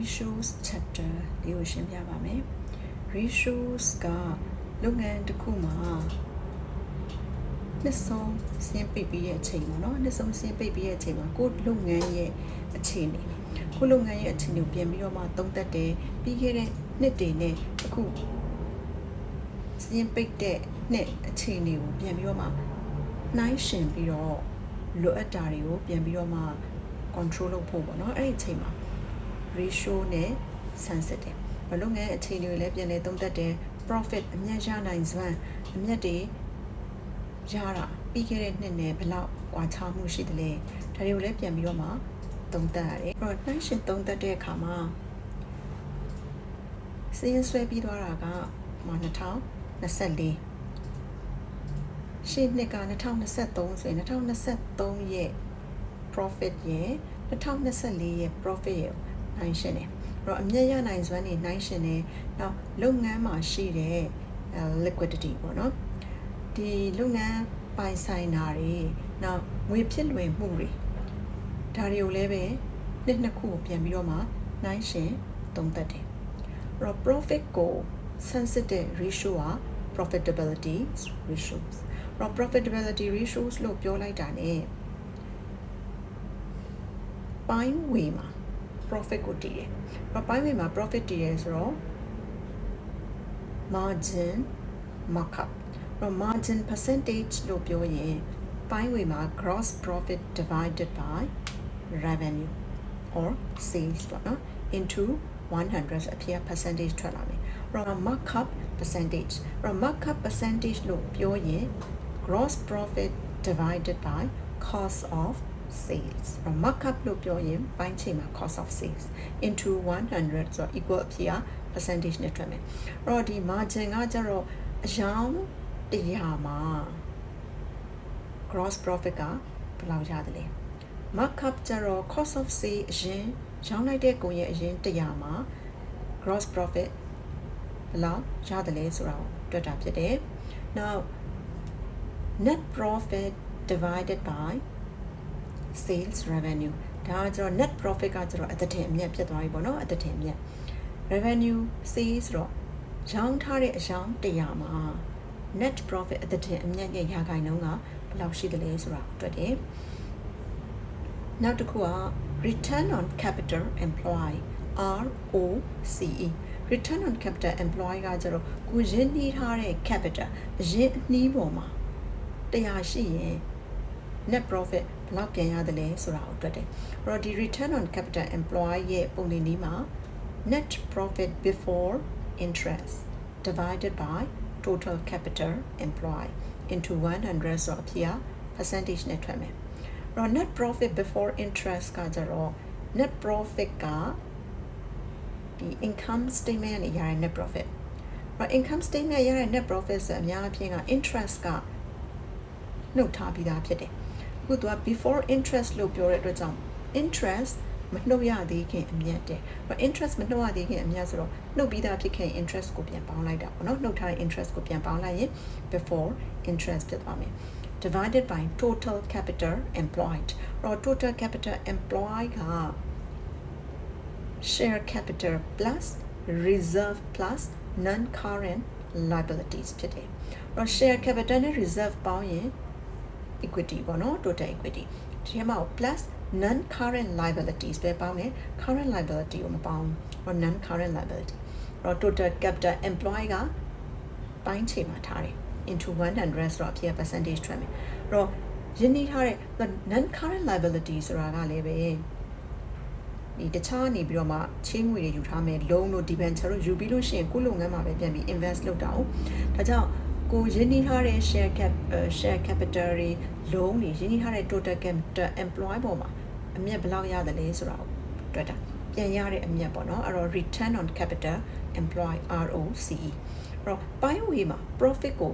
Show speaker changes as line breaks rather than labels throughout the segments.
ratios chapter လေးကိုရှင်းပြပါမယ် ratios ကလုပ်ငန်းတစ်ခုမှာနှစ်ဆုံးစင်းပိတ်ပြီးရဲ့အချိန်ပေါ့နော်နှစ်ဆုံးစင်းပိတ်ပြီးရဲ့အချိန်မှာကိုယ်လုပ်ငန်းရဲ့အခြေအနေကိုယ်လုပ်ငန်းရဲ့အခြေအနေကိုပြန်ပြီးတော့မှသုံးသပ်တယ်ပြီးခဲ့တဲ့နှစ်တွေနဲ့အခုစင်းပိတ်တဲ့နှစ်အခြေအနေကိုပြန်ပြီးတော့မှနှိုင်းယှဉ်ပြီးတော့လိုအပ်တာတွေကိုပြန်ပြီးတော့မှ control လုပ်ဖို့ပေါ့နော်အဲ့ဒီအချိန်မှာ ratio နဲ့ sensitive ဘလုပ်ငန်းအခြေအနေတွေလည်းပြန်လည်သုံးသပ်တယ် profit အမြတ်ရနိုင်စွမ်းအမြတ်တွေရတာပြီးခဲ့တဲ့နှစ်နဲ့ဘယ်လောက်ကွာခြားမှုရှိသလဲဒါတွေကိုလည်းပြန်ပြီးတော့မှသုံးသပ်ရတယ်အဲ့တော့နှိုင်းယှဉ်သုံးသပ်တဲ့အခါမှာစည်ရင်ဆွဲပြီးသွားတာက2024ရှေ့နှစ်က2023ဆိုရင်2023ရဲ့ profit ရဲ့2024ရဲ့ profit ရဲ့နိုင်ရှင်တယ်အဲ့တော့အမြတ်ရနိုင်စွမ်းနေနိုင်ရှင်တယ်နောက်လုပ်ငန်းမှာရှိတဲ့ liquidity ပေါ့နော်ဒီလုပ်ငန်းပိုင်ဆိုင်တာတွေနောက်ငွေဖြစ်လွယ်မှုတွေဒါတွေကိုလည်းပဲနှစ်ခုကိုပြန်ပြီးတော့မှနိုင်ရှင်သုံးသပ်တယ်အဲ့တော့ profit ကို sensitive ratio က profitability ratios အဲ့တော့ profitability ratios လို့ပြောလိုက်တာ ਨੇ ပိုင်းဝေမှာ profit ကိုတည်တယ်။ပိုင်းဝေမှာ profit တည်တယ်ဆိုတော့ margin markup margin percentage လို့ပြောရင်ပိုင်းဝေမှာ gross profit divided by revenue or sales ပေါ့နော် into 100 အဖြစ် percentage ထွက်လာမယ်။ markup percentage markup percentage လို့ပြောရင် gross profit divided by cost of sales markup လို့ပြောရင်ပိုင်းချိန်မှာ cost of sales into 100 ဆိုတော့ equal အဖြစ် percentage နဲ့ထွက်မယ်အဲ့တော့ဒီ margin ကကျတော့အရောင်း100မှာ gross profit ကဘယ်လောက်ရတယ်လဲ markup ကျတော့ cost of sales အရင်ရောင်းလိုက်တဲ့ကုန်ရဲ့အရင်100မှာ gross profit ဘယ်လောက်ရတယ်လဲဆိုတာကိုတွက်တာဖြစ်တယ် now net profit divided by sales revenue ဒါကကျတော့ net profit ကကျတော့အသက်ထင်အမြတ်ဖြစ်သွားပြီပေါ့နော်အသက်ထင်အမြတ် revenue sales ဆိုတော့ရောင်းထားတဲ့အရောင်း100မှာ net profit အသက်ထင်အမြတ်ရဲ့ရာခိုင်နှုန်းကဘယ်လောက်ရှိသလဲဆိုတာတွက်တယ်နောက်တစ်ခုက return on capital employed ROCE return on capital employed ကကျတော့ကိုရင်းနှီးထားတဲ့ capital အရင်းအနှီးပေါ်မှာ100ရှိရင် net profit ဘယ်လောက်ပြန်ရတယ်လဲဆိုတာကိုတွက်တယ်အဲ့တော့ဒီ return on capital employed ရဲ့ပုံသဏ္ဍာန်မှာ net profit before interest divided by total capital employed into 100 ဆိုတော့အဖြစ် percentage နဲ့ထွက်မယ်အဲ့တော့ net profit before interest ကကျတော့ net profit ကဒီ income statement နဲ့ရတဲ့ net profit အဲ့တော့ income statement ရတဲ့ net profit ဆိုအများအပြားက interest ကနှုတ်ထားပြီးသားဖြစ်တယ်အခုက before interest လို့ပြောတဲ့အတွက်ကြောင့် interest မနှုတ်ရသေးခင်အမြတ်တဲ့ interest မနှုတ်ရသေးခင်အမြတ်ဆိုတော့နှုတ်ပြီးသားဖြစ်ခင် interest ကိုပြန်ပေါင်းလိုက်တာပေါ့နော်နှုတ်ထားတဲ့ interest ကိုပြန်ပေါင်းလိုက်ရင် before interest ဖြစ်သွားမယ် divided by total capital employed total capital employed က share capital plus reserve plus non-current liabilities ဖြစ်တယ်share capital နဲ့ reserve ပေါင်းရင်equity ပေါ့နော် total equity ဒီမှာ plus non current liabilities ပဲပေါင်းတယ် current liability ကိုမပေါင်းဘူး non current liability total capital employed ကပိုင်းချိန်မှာထားတယ် into 100 ဆိုတော့အဖြစ် percentage ထွက်မယ်အဲ့တော့ရင်းနှီးထားတဲ့ non current liability ဆိုတာကလည်းပဲဒီတခြားနေပြီးတော့မှချင်းငွေတွေယူထားမယ် loan တို့ debenture တို့ယူပြီးလို့ရှိရင်ကိုယ့်လုပ်ငန်းမှာပဲပြန်ပြီး invest လုပ်တာ哦ဒါကြောင့်ကိုရင်းနှီးထားတဲ့ share capital တွေ loan တွေရင်းနှီးထားတဲ့ total capital employ ပေါ်မှာအမြတ်ဘယ်လောက်ရတယ်လဲဆိုတာကိုတွက်တာပြန်ရတဲ့အမြတ်ပေါ့နော်အဲ့တော့ return on capital employed ROCE အဲ့တော့ပိုင်းဝေမှာ profit ကို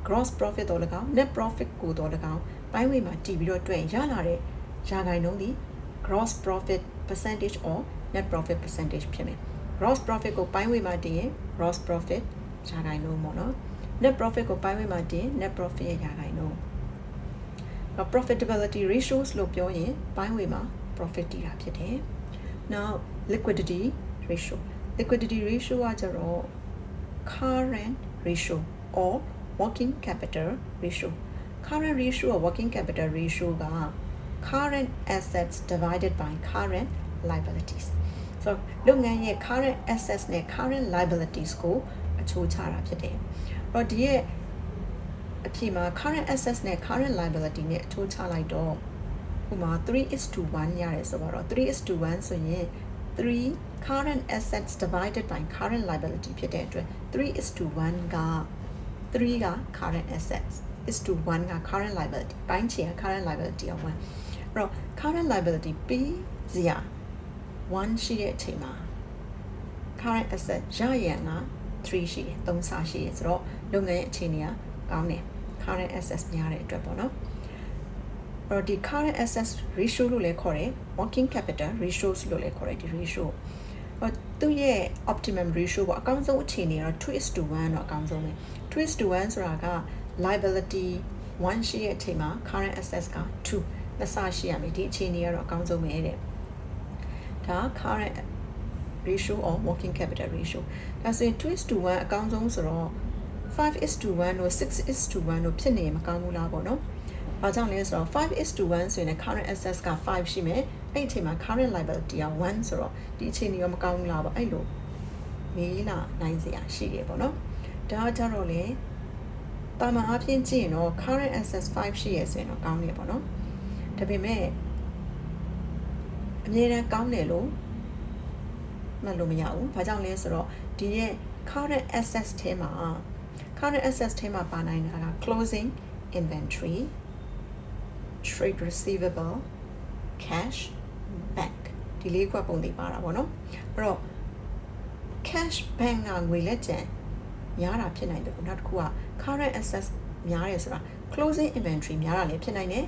gross profit တော့၎င်း net profit ကိုတော့၎င်းပိုင်းဝေမှာတည်ပြီးတော့တွက်ရလာတဲ့ရာခိုင်နှုန်းဒီ gross profit percentage or net profit percentage ဖြစ်မယ် gross profit ကိုပိုင်းဝေမှာတည်ရင် gross profit ရာခိုင်နှုန်းပေါ့နော်net profit ကိုပိုင်းဝေမှာတင် net profit ရဲ့ရာခိုင်နှုန်း profitability ratios လို့ပြောရင်ပိုင်းဝေမှာ profit တည်တာဖြစ်တယ် now liquidity ratio liquidity ratio ကကျတော့ current ratio or working capital ratio current ratio or working capital ratio က current assets divided by current liabilities so လုပ်ငန်းရဲ့ current assets နဲ့ current liabilities ကိုအချိုးချတာဖြစ်တယ်။အဲ့တော့ဒီရဲ့အဖြစ်မှာ current assets နဲ့ current liability နဲ့အချိုးချလိုက်တော့ဥပမာ 3:1 ရတယ်ဆိုတော့ 3:1 ဆိုရင် 3 current assets divided by current liability ဖြစ်တဲ့အတွက် 3:1 က 3 က current assets is to 1 က current liability ပိုင်းချင် current liability က 1 အဲ့တော့ current liability ပြီးစရာ 1 ရှိတဲ့အချိန်မှာ current asset ရရန်က 3 ရှိတယ်3ဆရှိတယ်ဆိုတော့လုပ်ငန်းရဲ့အခြေအနေကကောင်းတယ် current assets များတဲ့အတွက်ပေါ့နော်အဲ့တော့ဒီ current assets ratio လို့လည်းခေါ်တယ် working capital ratios လို့လည်းခေါ်တယ်ဒီ ratio သူ့ရဲ့ optimum ratio ပေါ့အကောင်းဆုံးအခြေအနေကတော့ 2:1 တော့အကောင်းဆုံးပဲ 2:1 ဆိုတာက liability 1 ရှိတဲ့အချိန်မှာ current assets က 2 နှစ်ဆရှိရမယ်ဒီအခြေအနေကတော့အကောင်းဆုံးပဲတဲ့ဒါ current ratio or working capital ratio ဒါဆိုရင် 2:1 အကောင်းဆုံးဆိုတော့ 5:1 တို့ 6:1 တို့ဖြစ်နေမကောင်းဘူးလားပေါ့နော်။ဘာကြောင့်လဲဆိုတော့ 5:1 ဆိုရင် current assets က 5 ရှိမယ်။အဲ့ဒီအချိန်မှာ current liability က 1 ဆိုတော့ဒီအခြေအနေရောမကောင်းဘူးလားပေါ့အဲ့လိုမေးလာနိုင်စရာရှိတယ်ပေါ့နော်။ဒါကြတော့လေတာမန်အဖြစ်ကြည့်ရင်တော့ current assets 5 ရှိရဆိုရင်တော့ကောင်းတယ်ပေါ့နော်။ဒါပေမဲ့အမြဲတမ်းကောင်းတယ်လို့မှတ်လို့မရဘူး။ဘာကြောင့်လဲဆိုတော့ဒီရဲ့ current assets ထဲမှာပါနိုင်တာက closing inventory trade receivable cash bank ဒီလေးခုပုံသိပါတာပေါ့နော်အဲ့တော့ cash bank ကငွေလက်ကျန်များတာဖြစ်နိုင်တယ်ပေါ့နောက်တစ်ခုက current assets များတယ်ဆိုတာ closing inventory များတာလည်းဖြစ်နိုင်တယ်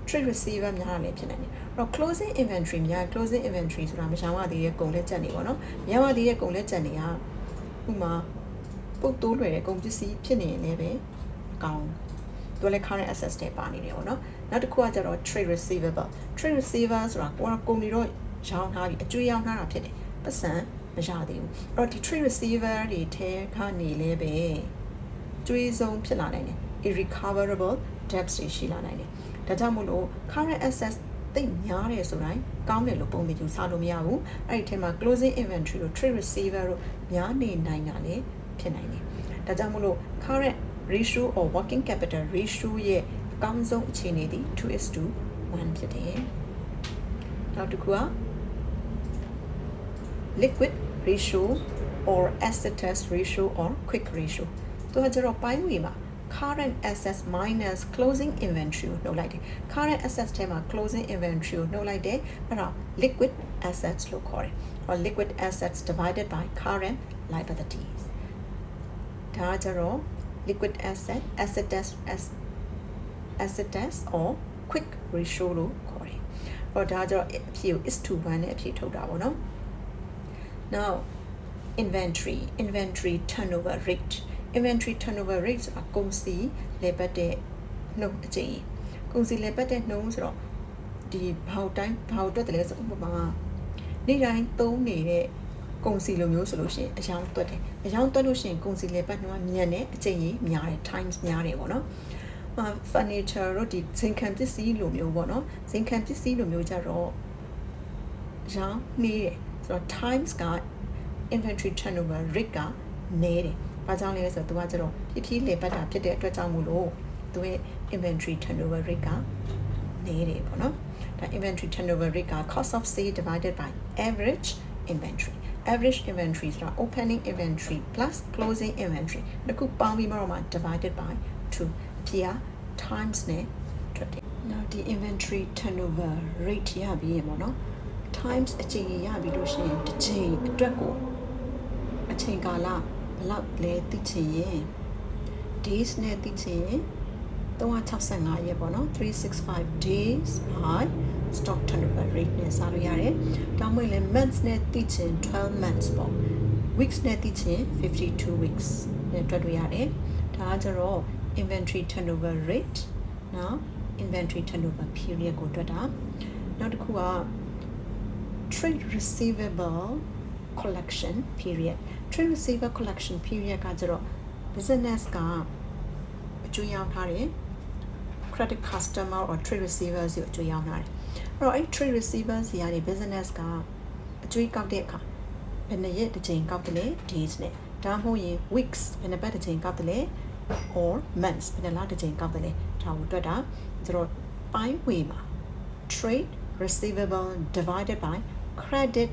trade receiver များတာလည်းဖြစ်နိုင်တယ်အဲ့တော့ closing inventory များ closing inventory ဆိုတာမရှောင်ရသေးတဲ့ကုန်လက်ကျန်တွေပေါ့နော်မရရသေးတဲ့ကုန်လက်ကျန်တွေကဥမာပုတ်တိုးလွယ်တဲ့ကုန်ပစ္စည်းဖြစ်နေရင်လည်းပဲအကောင်းသူလည်း current assets တွေပါနေတယ်ပေါ့နော်နောက်တစ်ခုကကျတော့ trade receiver ဆိုတာကုန်တွေတော့ရောင်းထားပြီးအကျွေးရောင်းထားတာဖြစ်တယ်ပတ်စံမရသေးဘူးအဲ့တော့ဒီ trade receiver တွေထဲကနေလည်းပဲကျွေးဆုံးဖြစ်လာနိုင်တယ် irrecoverable debts တွေရှိလာနိုင်တယ်ဒါကြောင့်မို့လို့ current assets သိများတယ်ဆိုတိုင်းကောင်းတယ်လို့ပုံပြယူဆလို့မရဘူးအဲ့ဒီထဲမှာ closing inventory တို့ trade receiver တို့များနေနိုင်တာလည်းဖြစ်နိုင်တယ်ဒါကြောင့်မို့လို့ current ratio or working capital ratio ရဲ့အကောင်းဆုံးအခြေအနေဒီ 2:1 ဖြစ်တယ်နောက်တစ်ခုက liquid ratio or asset test ratio or quick ratio သူကကျတော့ပိုင်းဝေမှာ current assets minus closing inventory ကိုနှုတ်လိုက်တယ် current assets ထဲမှာ closing inventory ကိုနှုတ်လိုက်တယ်အဲ့တော့ liquid assets လို့ခေါ်တယ် or liquid assets divided by current liabilities ဒါကြတော့ liquid asset test or quick ratio လို့ခေါ်တယ်။အဲ့တော့ဒါကြတော့အဖြစ်ကို is to 1နဲ့အဖြစ်ထုတ်တာပေါ့နော်။ Now inventory turnover rate ဆိုတာကုန်စည်လည်ပတ်တဲ့နှုန်းအကျဉ်းကုန်စည်လည်ပတ်တဲ့နှုန်းဆိုတော့ဒီဘာအတွက်တလဲဆိုဥပမာနေ့တိုင်းသုံးနေတဲ့ကုန်စည်လိုမျိုးဆိုလို့ရှိရင်အယောင်တွက်တယ်အယောင်တွက်လို့ရှိရင်ကုန်စည်လေပတ်နှုန်းကမြန်တယ်အချိန်ကြီးများတယ် times များတယ်ပေါ့နော်furniture တို့ဒီဇင်ခံပစ္စည်းလိုမျိုးပေါ့နော်ဇင်ခံပစ္စည်းလိုမျိုးကြတော့ရောင်းနေတယ်ဆိုတော့ times က inventory turnover rate ကနေတယ်ဘာကြောင့်လဲဆိုတော့သူကကြတော့ဖြည်းဖြည်းလေပတ်တာဖြစ်တဲ့အတွက်ကြောင့်မို့လို့သူရဲ့ inventory turnover rate ကနေတယ်ပေါ့နော်ဒါ inventory turnover rate က cost of sale divided by average inventoryဆိုတာ opening inventory plus closing inventory တစ်ခုပေါင်းပြီးမှတော့ divided by 2 here times နဲ့ထွက်တယ်။ Now ဒီ inventory turnover rate ရပြီးရင်ပေါ့နော် times အချိန်ရပြီးလို့ရှိရင်တစ်ချိန်အတွက်ကိုအချိန်ကာလဘယ်လောက်လဲသိချင်ရင် days နဲ့သိချင်ရင်365ရက်ပေါ့နော်365 days by stock turnover rate နဲ့စာလို့ရတယ်။ဒါမှမဟုတ်လည်း months နဲ့သိချင်12 months ပေါ့ weeks နဲ့သိချင်52 weeks နဲ့တွက်လို့ရတယ်။ဒါကကျတော့ inventory turnover rate နော် inventory turnover period ကိုတွက်တာ။နောက်တစ်ခုက trade receivable collection period trade receiver collection period ကကျတော့ business ကအကျွေးရောက်ထားတယ် credit customer or trade receivers ကိုအကျွေးရောက်ထားတယ်အဲ့တော့အဲ့ trade receivers စီကနေ business ကအကျွေးကောက်တဲ့အခါဘယ်နှစ်ရက်တစ်ချိန်ကောက်တယ်လဲ days နဲ့ဒါမှမဟုတ်ရင် weeks ဘယ်နှစ်ပတ်တစ်ချိန်ကောက်တယ်လဲ or months ဘယ်နှစ်လတစ်ချိန်ကောက်တယ်လဲဒါကိုတွက်တာကျတော့ပိုင်းဝေမှာ trade receivable divided by credit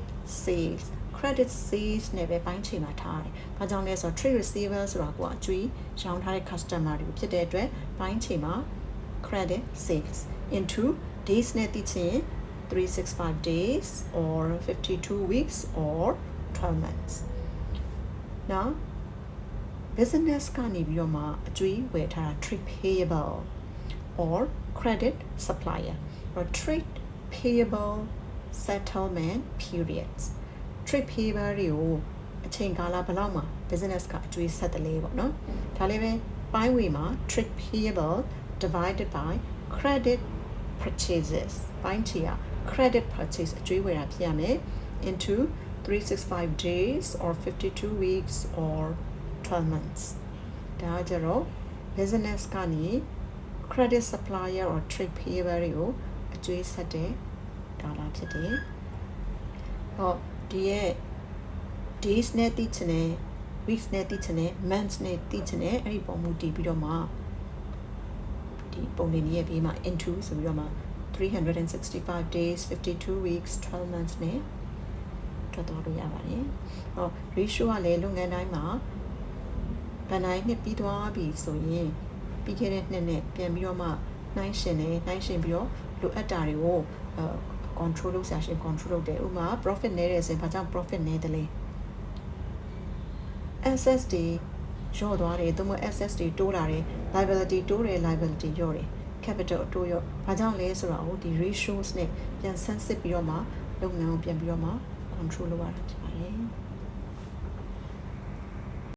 salesနဲ့ပဲပိုင်းချိန်မှာထားရတယ်။ဘာကြောင့်လဲဆိုတော့ trade receiver ဆိုတာကအကျွေးရောင်းထားတဲ့ customer တွေဖြစ်တဲ့အတွက်ပိုင်းချိန်မှာ credit sales into days နဲ့တည်ချင်365 days or 52 weeks or 12 months. Now business ကနေပြီးတော့မှအကျွေးဝယ်ထားတာ trade payable or credit supplier or trade payable settlement periods trade payable တွေကိုအချိန်ကာလဘယ်လောက်မှာ business ကအကျွေးဆက်တယ်လေပေါ့နော်ဒါလည်းပဲပိုင်းဝေမှာ trade payable divided by credit purchases ပိုင်းချီက credit purchase အကျွေးဝယ်တာဖြစ်ရမယ် into 365 days or 52 weeks or 12 months ဒါကြတော့ business ကနေ credit supplier or trade payable တွေကိုအကျွေးဆက်တဲ့ကာလဖြစ်တယ်ဟောဒီရဲ့ days နဲ့တည်ချင်တယ် weeks နဲ့တည်ချင်တယ် months နဲ့တည်ချင်တယ်အဲ့ဒီပုံမူတည်ပြီးတော့မှဒီပုံလေးကြီးရဲ့ဘေးမှာ into ဆိုပြီးတော့မှ365 days 52 weeks 12 months နဲ့ထွက်သွားလို့ရပါတယ်ဟော ratio ကလည်းလုပ်ငန်းတိုင်းမှာဘယ်နိုင်နှစ်ပြီးသွားပြီဆိုရင်ပြီးခဲ့တဲ့နှစ်နဲ့ပြန်ပြီးတော့မှနှိုင်းရှင်ပြီးတော့လိုအပ်တာတွေကိုcontrol လုပ်ဆရာရှင် control လုပ်တယ်ဥပမာ profit နည်းတယ်ဆိုရင်ဘာကြောင့် profit နည်းတယ်လဲ assets တွေရော့သွားတယ်သို့မဟုတ် assets တွေတိုးလာတယ် liability တိုးတယ် liability ရော့တယ် capital တိုးရော့ဘာကြောင့်လဲဆိုတာကိုဒီ ratios နဲ့ပြန်ဆန်းစစ်ပြီးတော့မှလုပ်ငန်းကိုပြန်ပြီးတော့မှ control လုပ်ရတာဖြစ်ပါတယ်